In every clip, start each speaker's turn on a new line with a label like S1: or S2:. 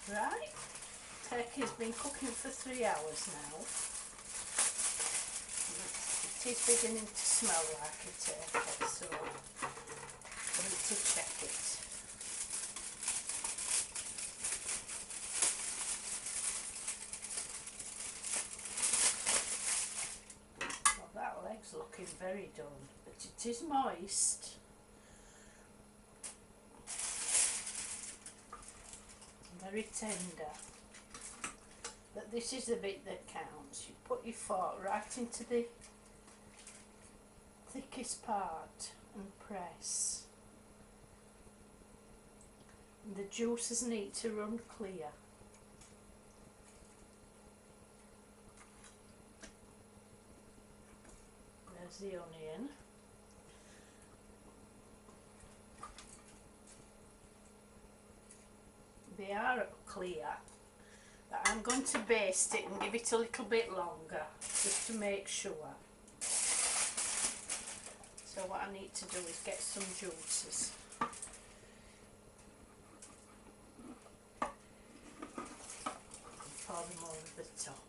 S1: Right, turkey's been cooking for 3 hours now. It is beginning to smell like a turkey, so I need to check it. Well, that leg's looking very done, but it is moist. Very tender. But this is the bit that counts. You put your fork right into the thickest part and press. And the juices need to run clear. There's the onion. They are clear, but I'm going to baste it and give it a little bit longer just to make sure. So what I need to do is get some juices. Pour them over the top.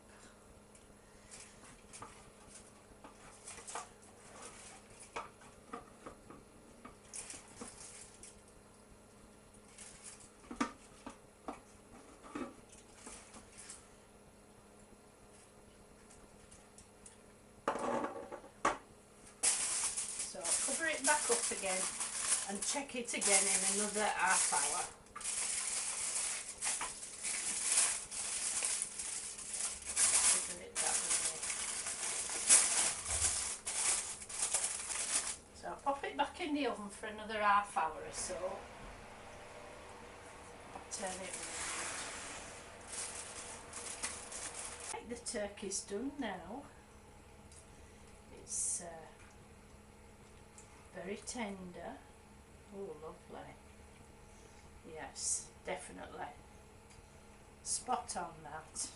S1: Cover it back up again and check it again in another half hour. Cover it that way. So I'll pop it back in the oven for another half hour or so. Turn it round. Right, the turkey's done now. It's very tender. Oh, lovely. Yes, definitely. Spot on that.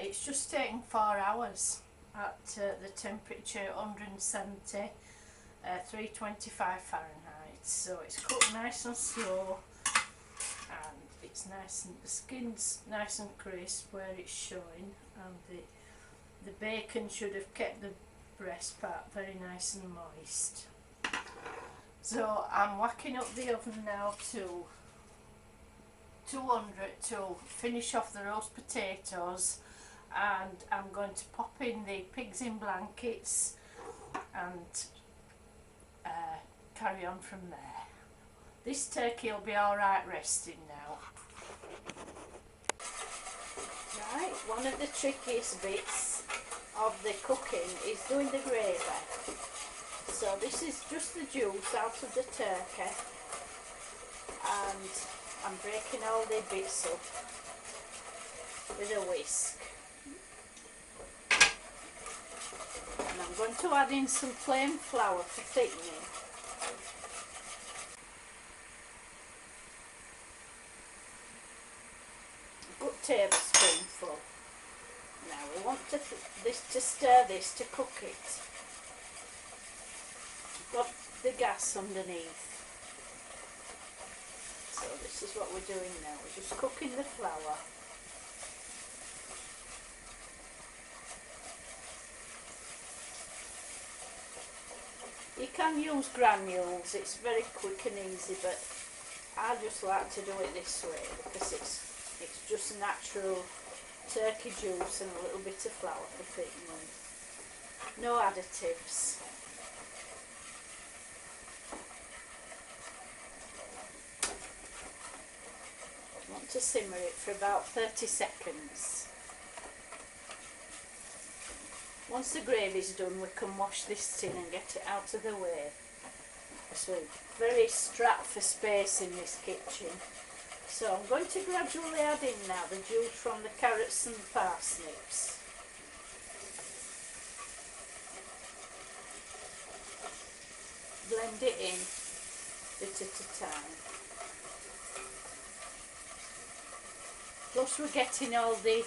S1: It's just taken 4 hours at the temperature 170, 325 Fahrenheit. So it's cooked nice and slow, and it's nice, and the skin's nice and crisp where it's showing, and the bacon should have kept the breast part very nice and moist. So I'm whacking up the oven now to 200 to finish off the roast potatoes, and I'm going to pop in the pigs in blankets and carry on from there. This turkey will be alright resting now. Right, one of the trickiest bits of the cooking is doing the gravy. So this is just the juice out of the turkey, and I'm breaking all the bits up with a whisk. And I'm going to add in some plain flour for thickening. A good tablespoonful. Now we want to stir this to cook it. Got the gas underneath, so this is what we're doing now. We're just cooking the flour. You can use granules, it's very quick and easy, but I just like to do it this way because it's just natural turkey juice and a little bit of flour for thickening. No additives. To simmer it for about 30 seconds. Once the gravy's done, we can wash this tin and get it out of the way. So we're very strapped for space in this kitchen. So I'm going to gradually add in now the juice from the carrots and parsnips. Blend it in bit at a time. Plus we're getting all the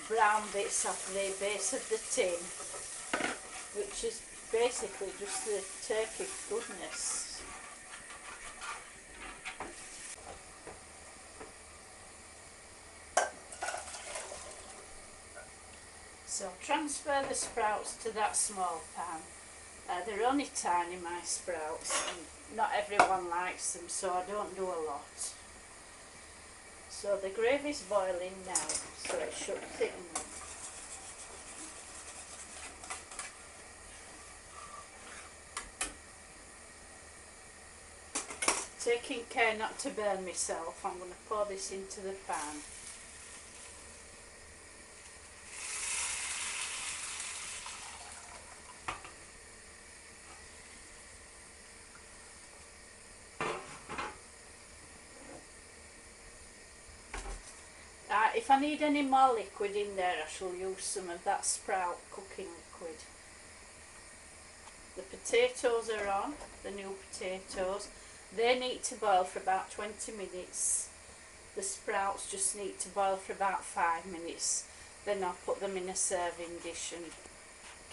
S1: brown bits off the base of the tin, which is basically just the turkey goodness. So transfer the sprouts to that small pan. They're only tiny, my sprouts, and not everyone likes them, so I don't do a lot. So the gravy's boiling now, so it should thicken. Taking care not to burn myself, I'm going to pour this into the pan. If I need any more liquid in there, I shall use some of that sprout cooking liquid. The potatoes are on, the new potatoes. They need to boil for about 20 minutes. The sprouts just need to boil for about 5 minutes. Then I'll put them in a serving dish and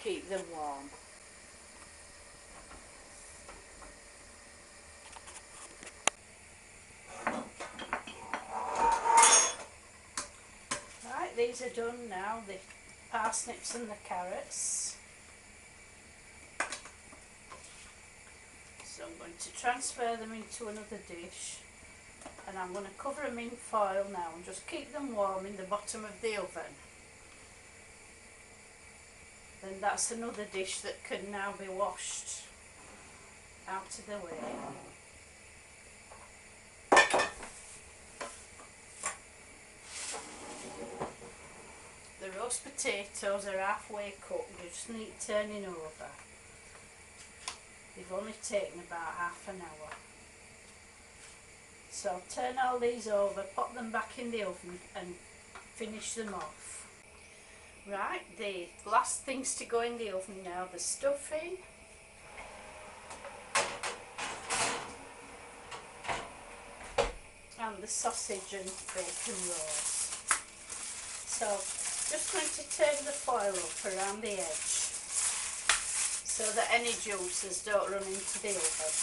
S1: keep them warm. Right, these are done now, the parsnips and the carrots. So I'm going to transfer them into another dish, and I'm going to cover them in foil now and just keep them warm in the bottom of the oven. Then that's another dish that can now be washed out of the way. The roast potatoes are halfway cooked, they just need turning over. They've only taken about half an hour. So I'll turn all these over, pop them back in the oven and finish them off. Right, the last things to go in the oven now, the stuffing, and the sausage and bacon rolls. So just going to turn the foil up around the edge so that any juices don't run into the oven.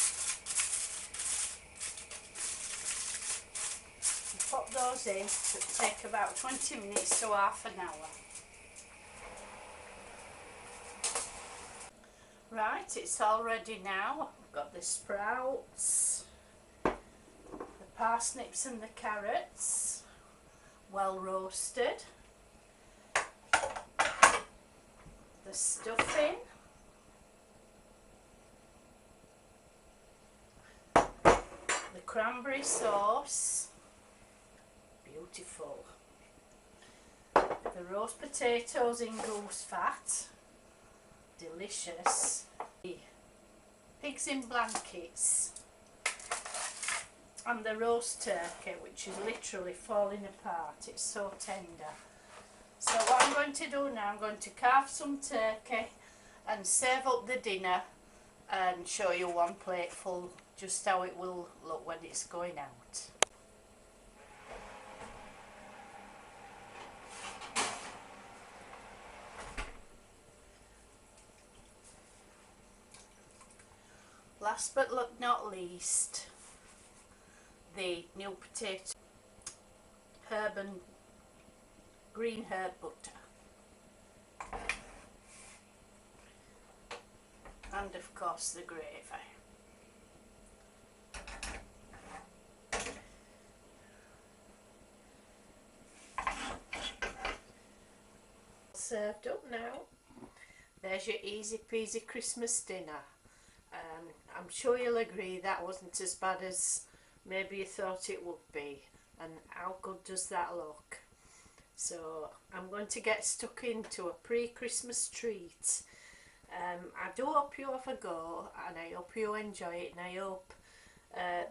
S1: Pop those in, it'll take about 20 minutes to half an hour. Right, it's all ready now. I've got the sprouts, the parsnips and the carrots, well roasted, the stuffing, the cranberry sauce, beautiful, the roast potatoes in goose fat, delicious, pigs in blankets, and the roast turkey, which is literally falling apart, it's so tender. So what I'm going to do now, I'm going to carve some turkey and save up the dinner and show you one plate full just how it will look when it's going out. Last but not least, the new potato herb and green herb butter, and of course the gravy. Served up now. There's your easy peasy Christmas dinner. I'm sure you'll agree that wasn't as bad as maybe you thought it would be, and how good does that look? So I'm going to get stuck into a pre-Christmas treat. I do hope you have a go, and I hope you enjoy it, and I hope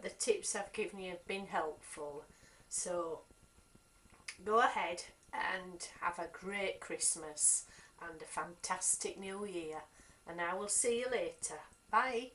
S1: the tips I've given you have been helpful. So go ahead and have a great Christmas and a fantastic New Year, and I will see you later. Bye.